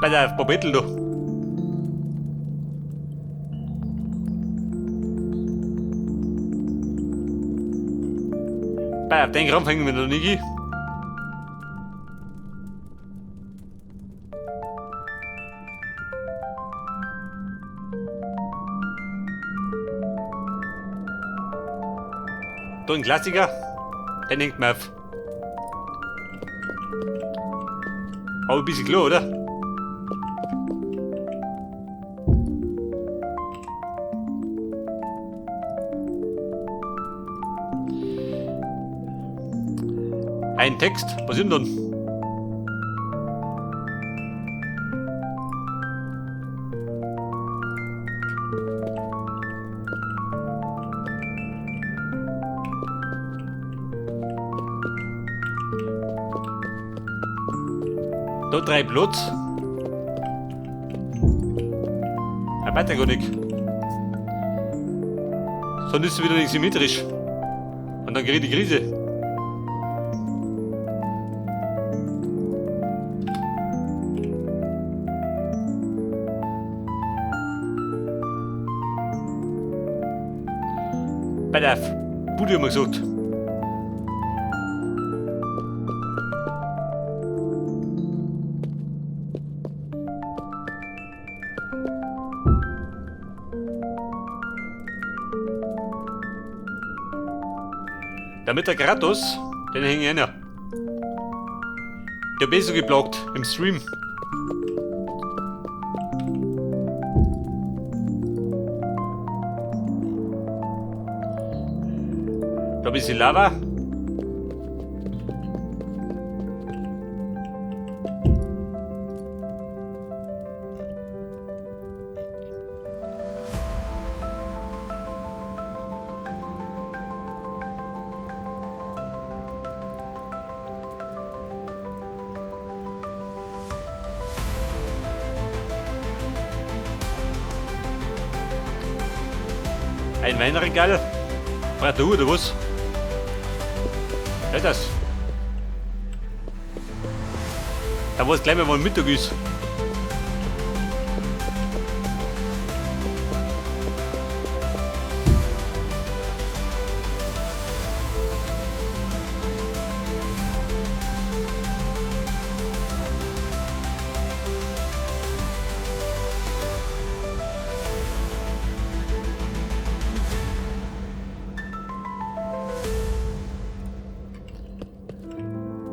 Pass auf, Bobettel, du. Pass auf, den Krampf hängen wir noch nicht hin. Da ein Klassiker, den hängt man auf. Aber ein bisschen klar, oder? Ein Text, was ist denn dann? Da 3 Platz. Ja, weiter gar nicht. Sonst ist es wieder nicht symmetrisch. Und dann kriege ich die Krise. Pass auf, Bude haben wir gesagt. Damit der Kratos, den hänge ich einer. Der hat so geblockt im Stream. Da ein bisschen Lava. Ein Weinregal? Braucht du oder was? Ja, das. Da war es gleich mal, wann Mittag ist.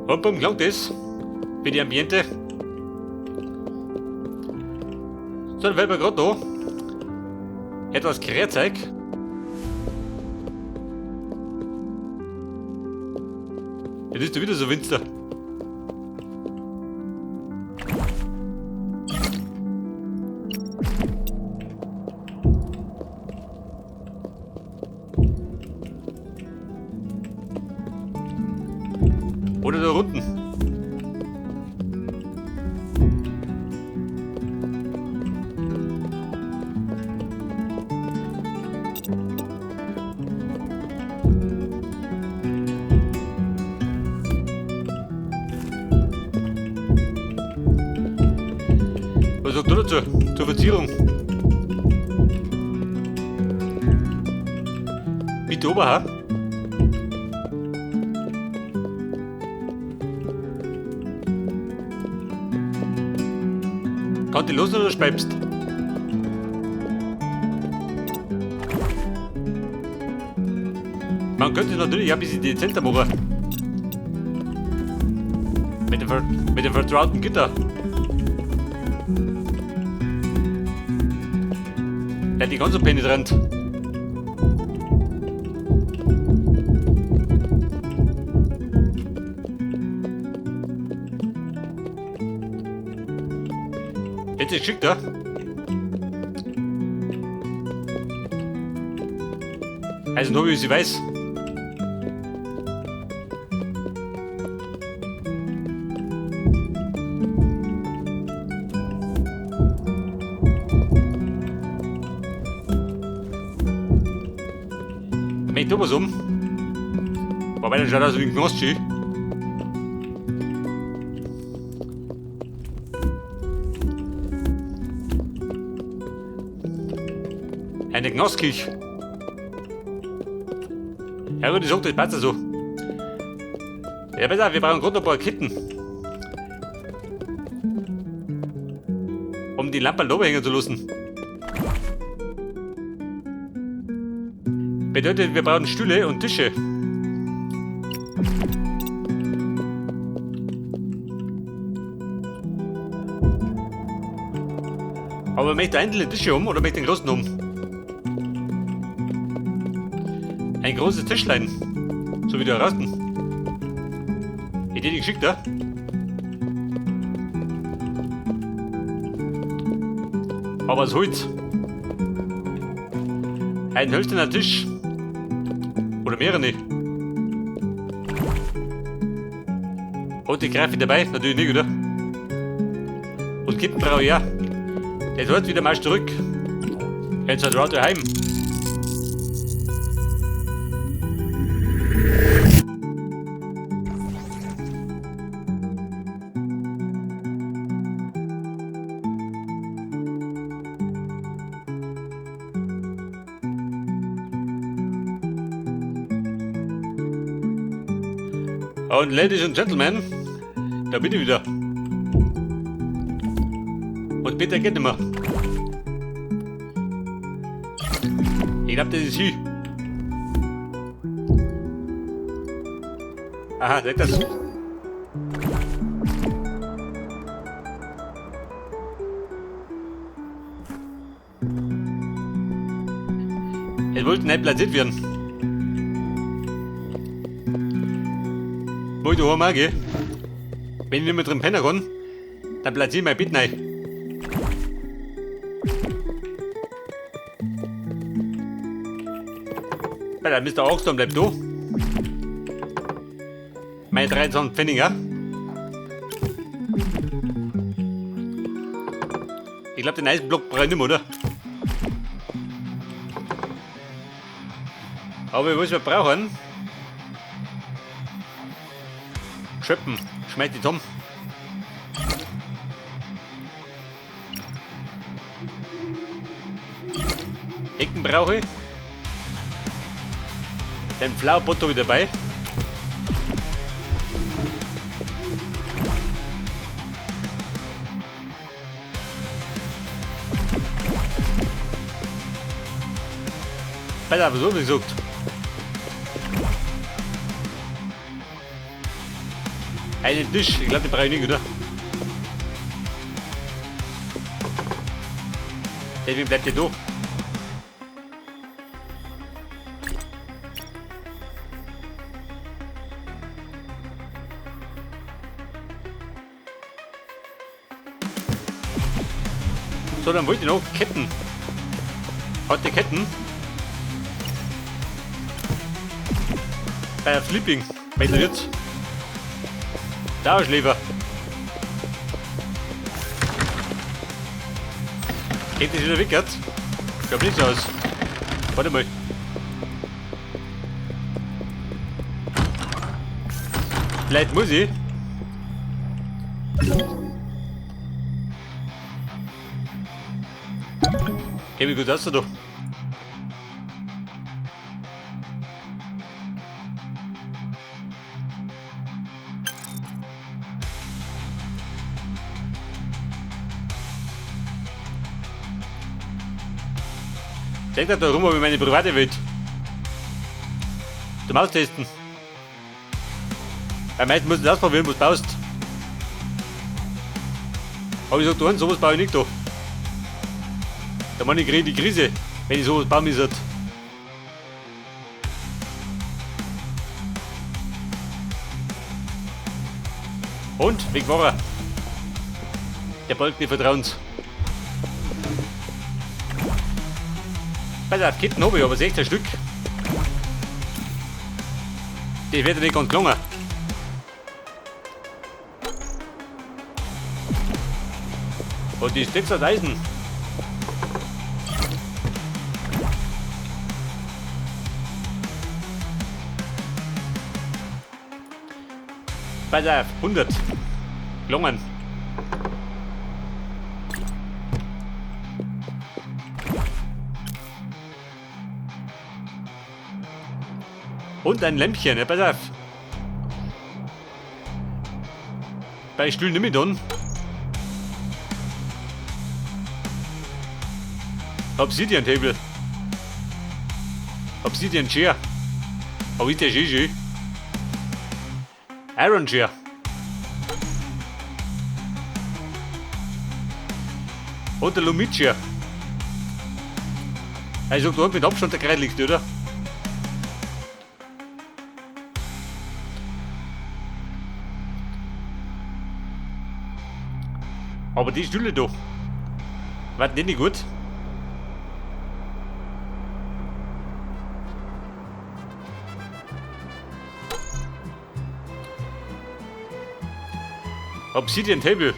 Und bumm, klang das für die Ambiente. So, dann fällt mir gerade da etwas Querzeug. Jetzt ist du wieder so Winzer. Oder da unten. Was sagt du dazu? Zur Verzierung? Bitte oben, ha? Kann die los oder speibst? Man könnte natürlich ein bisschen dezenter machen. Mit dem vertrauten Gitter. Der hat die ganz so penetrant. Jetzt ist geschickt, ja? Also nur wie sie weiß. Ich tu was um. Wobei, dann schaut aus wie ein Knostschi. eine Gnassküche. Ja gut, ich sag, das passt ja so. Ja, besser, wir brauchen gerade noch ein paar Kitten. Um die Lampe da oben hängen zu lassen. Bedeutet, wir brauchen Stühle und Tische. Aber möchte einzelne Tische um oder möchte den großen um? Ein großes Tischlein. So wie der Rasten. Idee geschickt, ja? Aber aus Holz. Ein hölzerner Tisch. Oder mehrere. Und die Greife dabei? Natürlich nicht, oder? Und Kippen brauche ich ja. Der ist heute wieder mal zurück. Jetzt hat er daheim. Und Ladies and Gentlemen, da bin ich wieder. Und bitte geht nicht mehr. Ich glaube, das ist sie. Aha, sagt das. Es wollte nicht platziert werden. Wo ich daheim auch gehe, wenn ich nicht mehr drin pennen kann, dann platziere ich mein Bett rein. Weil der Mr. Augstone bleibt da. Meine 23 Pfennig, ja. Ich glaube, den Eisblock brauche ich nicht mehr, oder? Aber was wir brauchen, Schöppen, schmeißt die Tom. Ecken brauche ich. Den Flowerbot habe ich dabei. Weiter, was habe ich gesagt? Einen Tisch, ich glaube, den brauche ich nicht, oder? Deswegen bleibt der da. So, dann wollte ich noch Ketten. Hat die Ketten. Bei Flipping, wenn du jetzt. Dauerschläfer. Geht das wieder weg jetzt? Ich glaube nicht so aus. Warte mal. Vielleicht muss ich. Geh, wie gut hast du doch. Denk da rum, ob ich meine private Welt zum Austesten. Bei meisten muss ich ausprobieren, was du baust. Aber ich sag, du, sowas baue ich nicht da. Da meine ich kriege die Krise, wenn ich sowas bauen muss. Und, weg war er. Der Balken des Vertrauens. Bei der Kitten habe ich aber 16 Stück. Die wird ja nicht ganz gelungen. Und die Stütze aus Eisen. Bei der 100 gelungen. Und ein Lämpchen, ja, pass auf. Bei Stuhl nicht mehr tun. Obsidian Table. Obsidian Chair. Oh, ist der schön. Iron Chair. Und der Lumit Chair. Also dort mit Abstand der Kreis liegt, oder? Aber die Stühle da. War die nicht gut? Obsidian Table.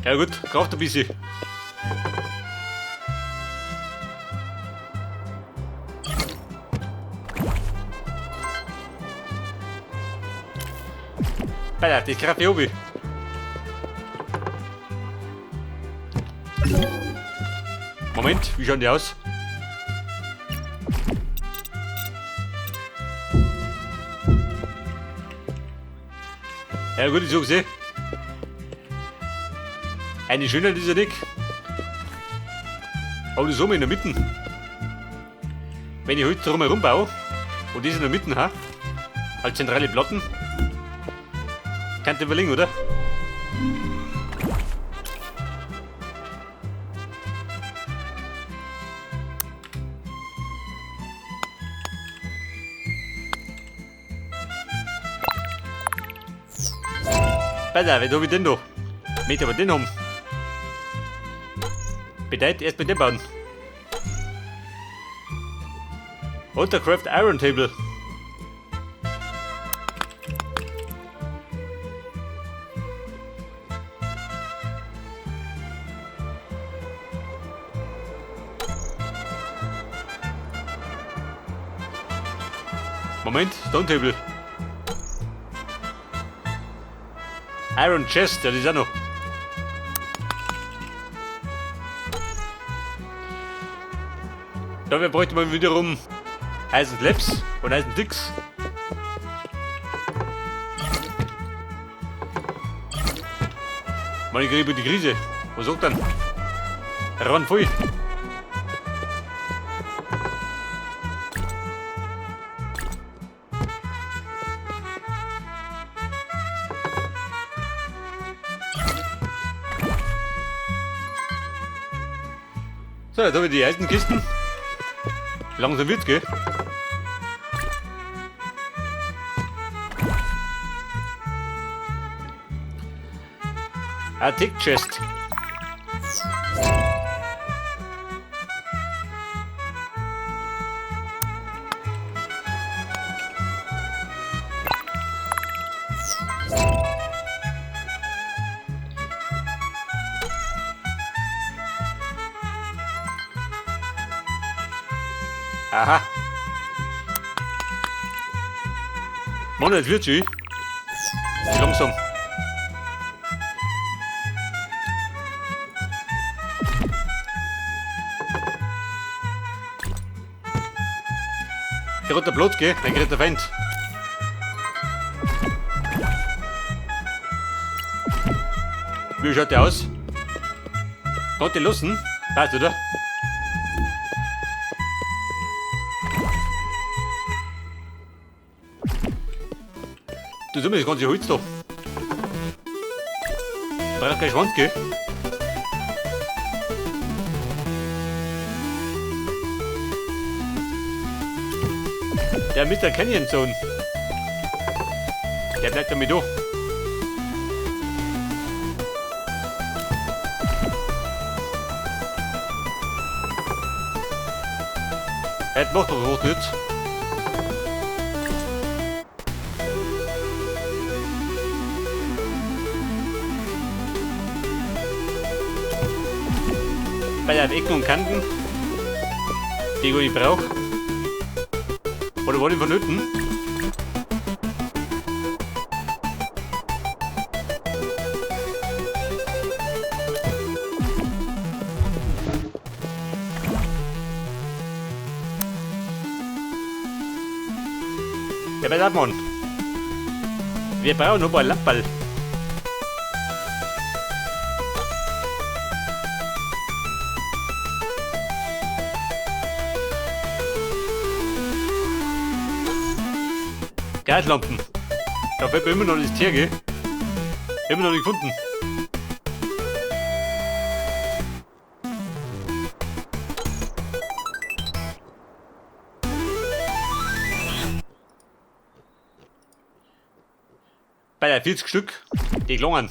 Ja gut, braucht ein bisschen. Alter, das greift hier oben. Moment, wie schauen die aus? Ja gut, ich sag's eh. Eine Schönheit ist ja nicht. Aber das haben wir in der Mitte. Wenn ich heute drumherum baue und das in der Mitte habe, als zentrale Platten, kannst du überlegen, oder? Pass auf, jetzt habe ich den da. Ich möchte aber den haben. Bedeutet erst mit dem bauen. Und der Craft Iron Table. Moment, Stone Table. Iron Chest, ja, das ist auch noch. Dafür bräuchte man wiederum Eisen Slabs und Eisen Dicks. Meine Griebe die Krise. Was sagt dann? Ran voll. So, jetzt habe ich die Eisenkisten. Langsam wird's, gell? Tick Chest. Aha. Mann, jetzt wird's schön. Wie langsam. Der hat der Platz, gell? Dann geht der Feind. Wie schaut der aus? Kann den lassen? Passt, oder? Du siehst mir das ganze Holz da. Braucht kein Schwanz, gell? Der Mr. Canyon Zone. Der bleibt damit da. Das macht doch was nicht. Bei der Ecken und Kanten, die ich brauche. Oder was ich vonnöten. Ja, was hat man? Wir brauchen noch einen Lammball. Gaslampen. Da fällt mir immer noch das Tier, gell? Immer noch nicht gefunden. Bei der 40 Stück, die gelungen.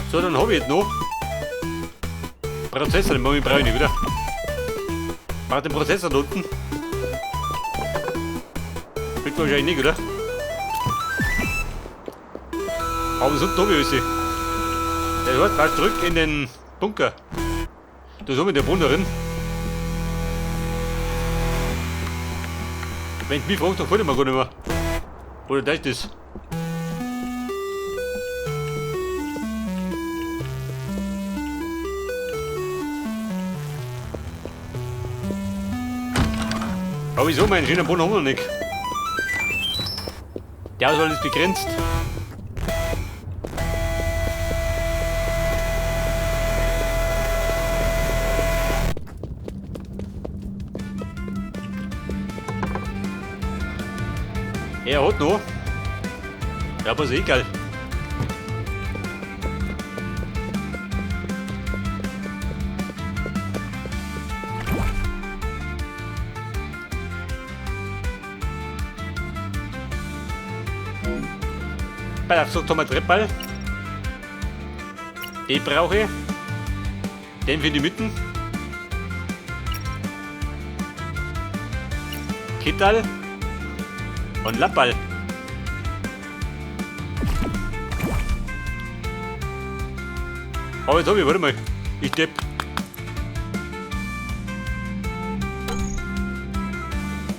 So, dann habe ich jetzt noch Prozessor, den brauche ich nicht wieder. Mach den Prozessor da unten. Wird wahrscheinlich nicht, oder? Aber sonst habe ich alles. Das heißt, fahr zurück in den Bunker. Da ist oben der Brunnen drin. Wenn du mich fragst, dann fällt mir gar nicht mehr. Oder da ist das. Aber wieso, meinen schönen Brunnen haben wir noch nicht. Die Auswahl ist begrenzt. Er hat noch. Ja, aber ist egal. Bei der Zucht haben wir Treppball. Den brauche ich. Den für die Mitten. Kittal. Und Lappball. Aber jetzt habe ich, warte mal. Ich depp.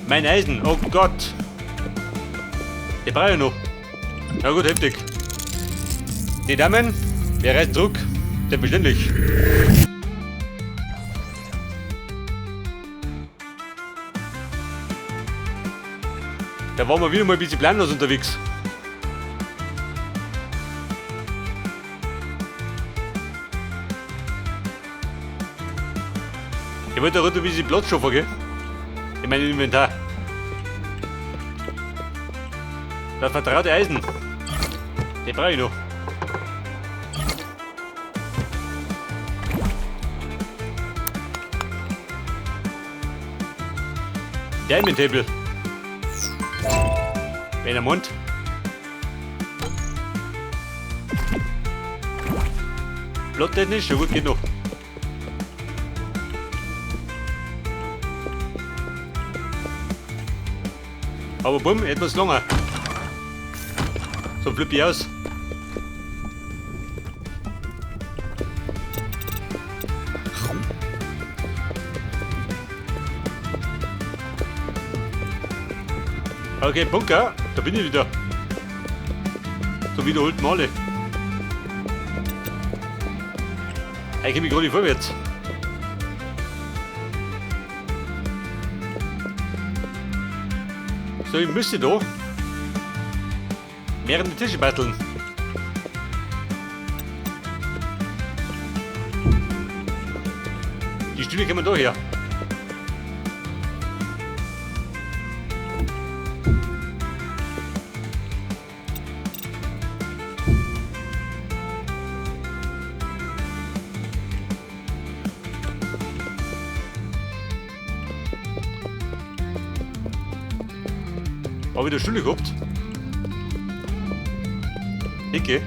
Mein Eisen, oh Gott. Den brauche ich noch. Na gut, heftig. Die Damen, wir reisen zurück. Selbstverständlich. Da waren wir wieder mal ein bisschen planlos unterwegs. Ich wollte da ein bisschen Platz schaffen, gell? In meinem Inventar. Das vertraute Eisen. Den brauche ich noch. Diamond Table. In der Mund. Blatttechnisch, ja gut, geht noch. Aber bumm, etwas länger. So flippe ich aus. Okay, Bunker, da bin ich wieder. So wiederholt Male. Ich komme gerade vorwärts. So, ich müsste da mehrere Tische basteln. Die Stühle kommen da her. Habe ich da Stühle gehabt? Ecke.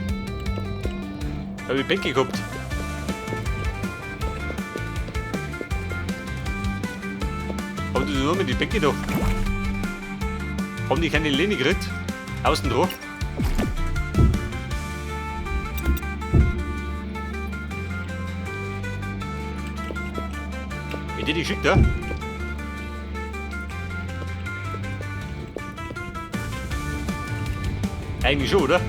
Habe ich Bänke gehabt? Haben die nur mit die Bänke da? Haben die keine Lehne gekriegt? Außen drauf? Wie die geschickt, ja? Eigentlich schon, oder?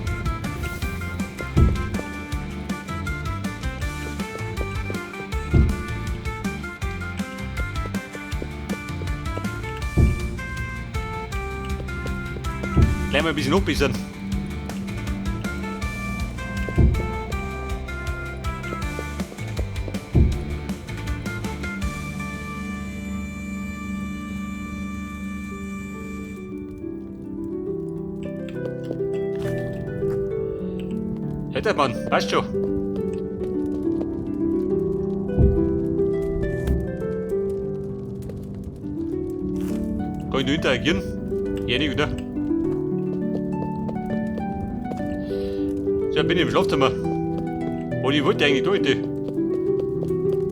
Gleich mal ein bisschen hochbessern. Hätte man, passt schon. Kann ich nur interagieren? Ja, nicht, oder? So, bin ich im Schlafzimmer. Und ich wollte eigentlich da heute.